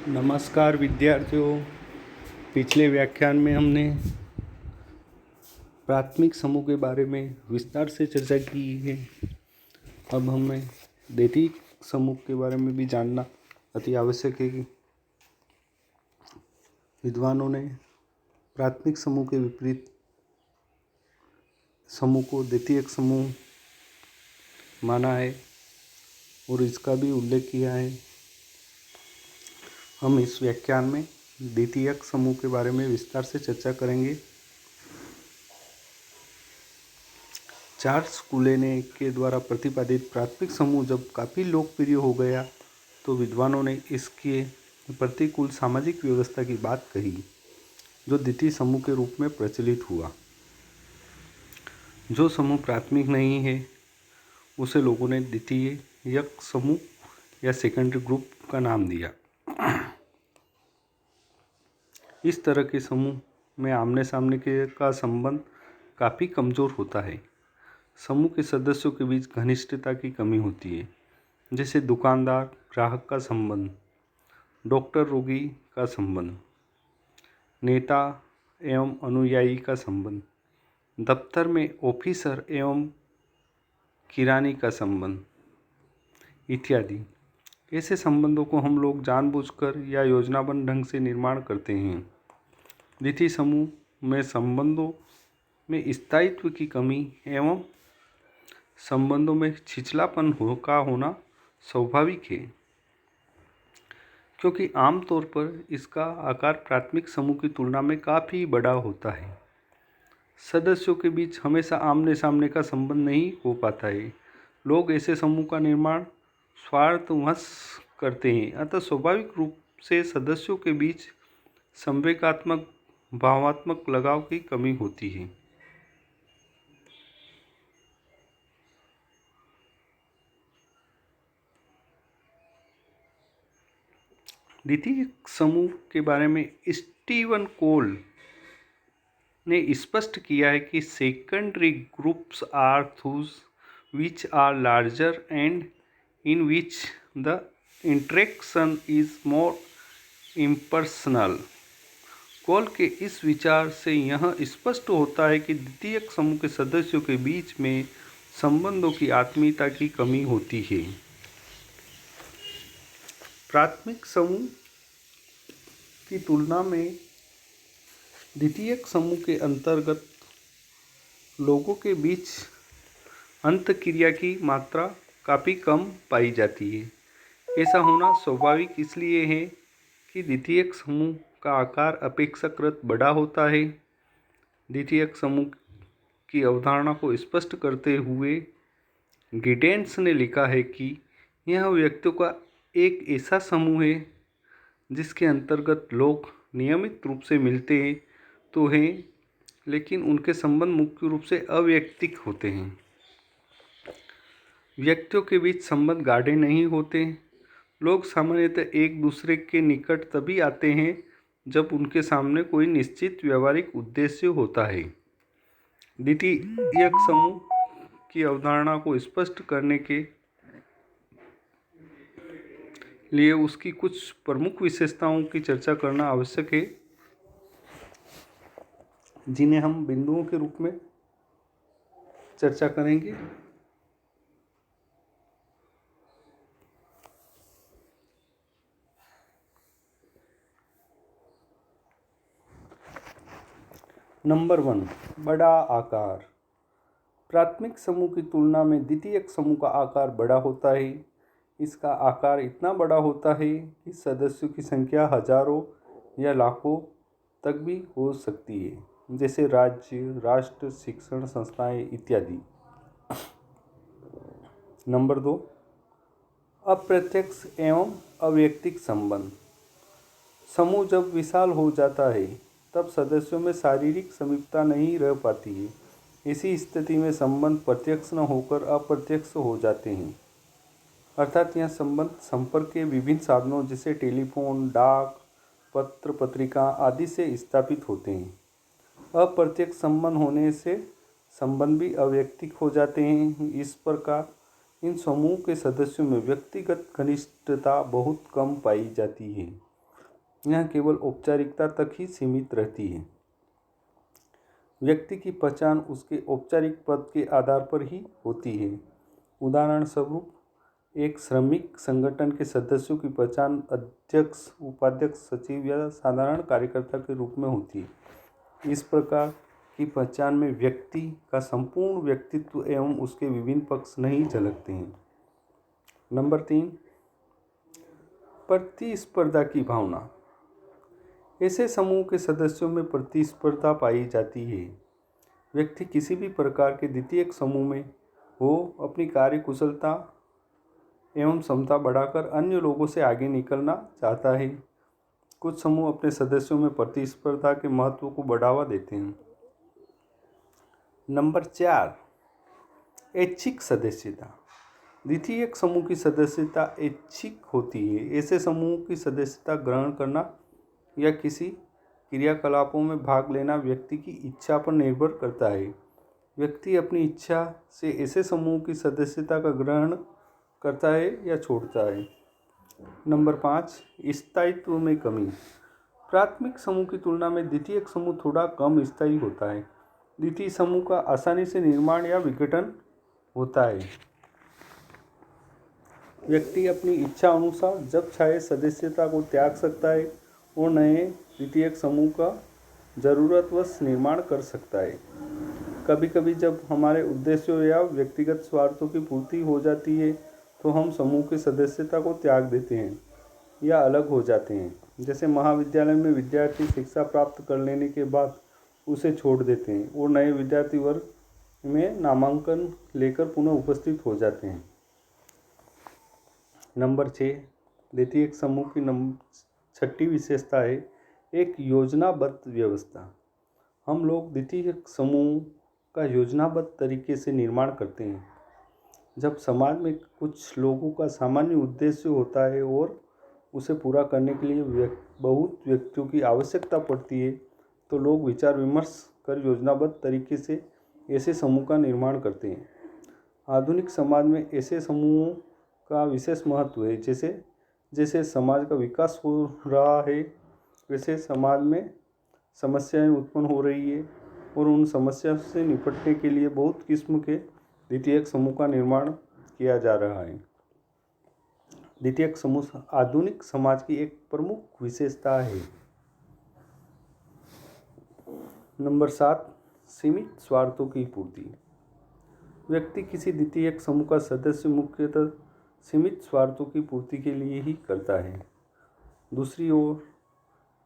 नमस्कार विद्यार्थियों। पिछले व्याख्यान में हमने प्राथमिक समूह के बारे में विस्तार से चर्चा की है। अब हमें द्वितीयक समूह के बारे में भी जानना अति आवश्यक है कि विद्वानों ने प्राथमिक समूह के विपरीत समूह को द्वितीयक समूह माना है और इसका भी उल्लेख किया है। हम इस व्याख्यान में द्वितीयक समूह के बारे में विस्तार से चर्चा करेंगे। चार्ल्स कूलेने के द्वारा प्रतिपादित प्राथमिक समूह जब काफ़ी लोकप्रिय हो गया तो विद्वानों ने इसके प्रतिकूल सामाजिक व्यवस्था की बात कही जो द्वितीय समूह के रूप में प्रचलित हुआ। जो समूह प्राथमिक नहीं है उसे लोगों ने द्वितीयक समूह या सेकेंडरी ग्रुप का नाम दिया। इस तरह के समूह में आमने सामने का संबंध काफ़ी कमज़ोर होता है। समूह के सदस्यों के बीच घनिष्ठता की कमी होती है, जैसे दुकानदार ग्राहक का संबंध, डॉक्टर रोगी का संबंध, नेता एवं अनुयायी का संबंध, दफ्तर में ऑफिसर एवं किरानी का संबंध इत्यादि। ऐसे संबंधों को हम लोग जानबूझकर या योजनाबद्ध ढंग से निर्माण करते हैं। द्वितीय समूह में संबंधों में स्थायित्व की कमी एवं संबंधों में छिछलापन का होना स्वाभाविक है, क्योंकि आमतौर पर इसका आकार प्राथमिक समूह की तुलना में काफ़ी बड़ा होता है। सदस्यों के बीच हमेशा आमने सामने का संबंध नहीं हो पाता है। लोग ऐसे समूह का निर्माण स्वार्थवश करते हैं, अतः स्वाभाविक रूप से सदस्यों के बीच संवेगात्मक भावात्मक लगाव की कमी होती है। द्वितीय समूह के बारे में स्टीवन कोल ने स्पष्ट किया है कि secondary groups are those which are larger and in which the interaction is more impersonal। कोल के इस विचार से यह स्पष्ट होता है कि द्वितीयक समूह के सदस्यों के बीच में संबंधों की आत्मीयता की कमी होती है। प्राथमिक समूह की तुलना में द्वितीयक समूह के अंतर्गत लोगों के बीच अंतःक्रिया की मात्रा काफ़ी कम पाई जाती है। ऐसा होना स्वाभाविक इसलिए है कि द्वितीयक समूह का आकार अपेक्षाकृत बड़ा होता है। द्वितीयक समूह की अवधारणा को स्पष्ट करते हुए गिडेंस ने लिखा है कि यह व्यक्तियों का एक ऐसा समूह है जिसके अंतर्गत लोग नियमित रूप से मिलते तो हैं, लेकिन उनके संबंध मुख्य रूप से अवैयक्तिक होते हैं। व्यक्तियों के बीच संबंध गाढ़े नहीं होते। लोग सामान्यतः एक दूसरे के निकट तभी आते हैं जब उनके सामने कोई निश्चित व्यावहारिक उद्देश्य होता है। द्वितीयक समूह की अवधारणा को स्पष्ट करने के लिए उसकी कुछ प्रमुख विशेषताओं की चर्चा करना आवश्यक है, जिन्हें हम बिंदुओं के रूप में चर्चा करेंगे। नंबर 1, बड़ा आकार। प्राथमिक समूह की तुलना में द्वितीयक समूह का आकार बड़ा होता है। इसका आकार इतना बड़ा होता है कि सदस्यों की संख्या हजारों या लाखों तक भी हो सकती है, जैसे राज्य, राष्ट्र, शिक्षण संस्थाएं इत्यादि। नंबर 2, अप्रत्यक्ष एवं अवैयक्तिक संबंध। समूह जब विशाल हो जाता है तब सदस्यों में शारीरिक समीपता नहीं रह पाती है। इसी स्थिति में संबंध प्रत्यक्ष न होकर अप्रत्यक्ष हो जाते हैं, अर्थात यह संबंध संपर्क के विभिन्न साधनों जैसे टेलीफोन, डाक, पत्र, पत्रिका आदि से स्थापित होते हैं। अप्रत्यक्ष संबंध होने से संबंध भी अवैयक्तिक हो जाते हैं। इस प्रकार इन समूह के सदस्यों में व्यक्तिगत घनिष्ठता बहुत कम पाई जाती है। यह केवल औपचारिकता तक ही सीमित रहती है। व्यक्ति की पहचान उसके औपचारिक पद के आधार पर ही होती है। उदाहरण स्वरूप, एक श्रमिक संगठन के सदस्यों की पहचान अध्यक्ष, उपाध्यक्ष, सचिव या साधारण कार्यकर्ता के रूप में होती है। इस प्रकार की पहचान में व्यक्ति का संपूर्ण व्यक्तित्व एवं उसके विभिन्न पक्ष नहीं झलकते हैं। नंबर 3, प्रतिस्पर्धा की भावना। ऐसे समूह के सदस्यों में प्रतिस्पर्धा पाई जाती है। व्यक्ति किसी भी प्रकार के द्वितीयक समूह में हो अपनी कार्य कुशलता एवं क्षमता बढ़ाकर अन्य लोगों से आगे निकलना चाहता है। कुछ समूह अपने सदस्यों में प्रतिस्पर्धा के महत्व को बढ़ावा देते हैं। नंबर 4, ऐच्छिक सदस्यता। द्वितीयक समूह की सदस्यता ऐच्छिक होती है। ऐसे समूह की सदस्यता ग्रहण करना या किसी क्रियाकलापों में भाग लेना व्यक्ति की इच्छा पर निर्भर करता है। व्यक्ति अपनी इच्छा से ऐसे समूह की सदस्यता का ग्रहण करता है या छोड़ता है। नंबर 5, स्थायित्व में कमी। प्राथमिक समूह की तुलना में द्वितीयक समूह थोड़ा कम स्थायी होता है। द्वितीय समूह का आसानी से निर्माण या विघटन होता है। व्यक्ति अपनी इच्छा अनुसार जब चाहे सदस्यता को त्याग सकता है और नए द्वितीयक समूह का ज़रूरतवश निर्माण कर सकता है। कभी कभी जब हमारे उद्देश्यों या व्यक्तिगत स्वार्थों की पूर्ति हो जाती है तो हम समूह की सदस्यता को त्याग देते हैं या अलग हो जाते हैं। जैसे महाविद्यालय में विद्यार्थी शिक्षा प्राप्त कर लेने के बाद उसे छोड़ देते हैं और नए विद्यार्थी वर्ग में नामांकन लेकर पुनः उपस्थित हो जाते हैं। नंबर 6, द्वितीयक समूह की छठी विशेषता है एक योजनाबद्ध व्यवस्था। हम लोग द्वितीयक समूह का योजनाबद्ध तरीके से निर्माण करते हैं। जब समाज में कुछ लोगों का सामान्य उद्देश्य होता है और उसे पूरा करने के लिए बहुत व्यक्तियों की आवश्यकता पड़ती है तो लोग विचार विमर्श कर योजनाबद्ध तरीके से ऐसे समूह का निर्माण करते हैं। आधुनिक समाज में ऐसे समूहों का विशेष महत्व है। जैसे जैसे समाज का विकास हो रहा है वैसे समाज में समस्याएं उत्पन्न हो रही है और उन समस्याओं से निपटने के लिए बहुत किस्म के द्वितीयक समूह का निर्माण किया जा रहा है। द्वितीयक समूह आधुनिक समाज की एक प्रमुख विशेषता है। नंबर 7, सीमित स्वार्थों की पूर्ति। व्यक्ति किसी द्वितीयक समूह का सदस्य मुख्यतः सीमित स्वार्थों की पूर्ति के लिए ही करता है। दूसरी ओर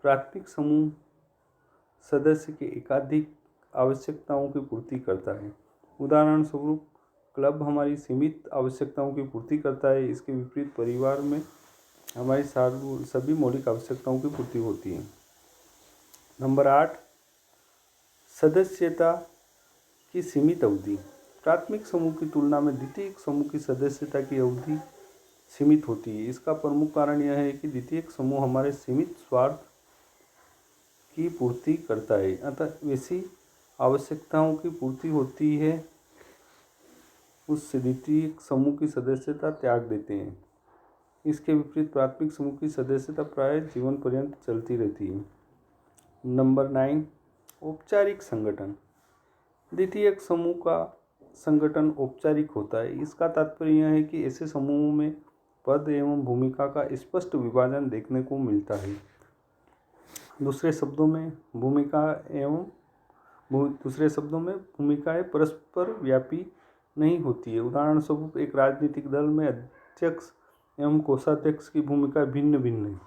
प्राथमिक समूह सदस्य के एकाधिक आवश्यकताओं की पूर्ति करता है। उदाहरण स्वरूप, क्लब हमारी सीमित आवश्यकताओं की पूर्ति करता है। इसके विपरीत परिवार में हमारी सभी मौलिक आवश्यकताओं की पूर्ति होती है। नंबर 8, सदस्यता की सीमित अवधि। प्राथमिक समूह की तुलना में द्वितीयक समूह की सदस्यता की अवधि सीमित होती है। इसका प्रमुख कारण यह है कि द्वितीयक समूह हमारे सीमित स्वार्थ की पूर्ति करता है, अतः वैसी आवश्यकताओं की पूर्ति होती है उस द्वितीयक समूह की सदस्यता त्याग देते हैं। इसके विपरीत प्राथमिक समूह की सदस्यता प्राय जीवन पर्यंत चलती रहती है। नंबर 9, औपचारिक संगठन। द्वितीयक समूह का संगठन औपचारिक होता है। इसका तात्पर्य यह है कि ऐसे समूहों में पद एवं भूमिका का स्पष्ट विभाजन देखने को मिलता है। दूसरे शब्दों में भूमिकाएं परस्पर व्यापी नहीं होती है। उदाहरण स्वरूप, एक राजनीतिक दल में अध्यक्ष एवं कोषाध्यक्ष की भूमिका भिन्न भिन्न है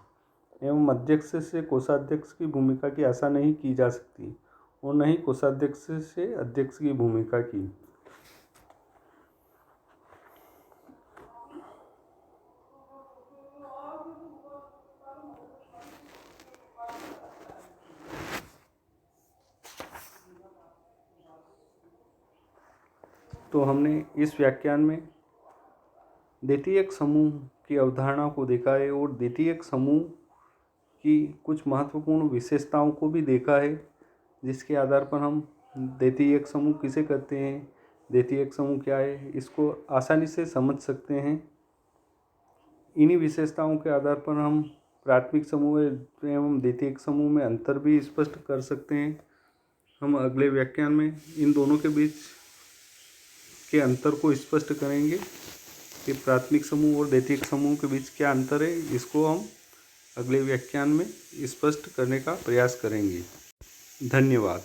एवं अध्यक्ष से कोषाध्यक्ष की भूमिका की आशा नहीं की जा सकती और न ही कोषाध्यक्ष से अध्यक्ष की भूमिका की। तो हमने इस व्याख्यान में द्वितीयक समूह की अवधारणा को देखा है और द्वितीयक समूह की कुछ महत्वपूर्ण विशेषताओं को भी देखा है, जिसके आधार पर हम द्वितीयक समूह किसे कहते हैं, द्वितीयक समूह क्या है, इसको आसानी से समझ सकते हैं। इन्हीं विशेषताओं के आधार पर हम प्राथमिक समूह एवं द्वितीयक समूह में अंतर भी स्पष्ट कर सकते हैं। हम अगले व्याख्यान में इन दोनों के बीच के अंतर को स्पष्ट करेंगे कि प्राथमिक समूह और द्वितीयक समूह के बीच क्या अंतर है। इसको हम अगले व्याख्यान में स्पष्ट करने का प्रयास करेंगे। धन्यवाद।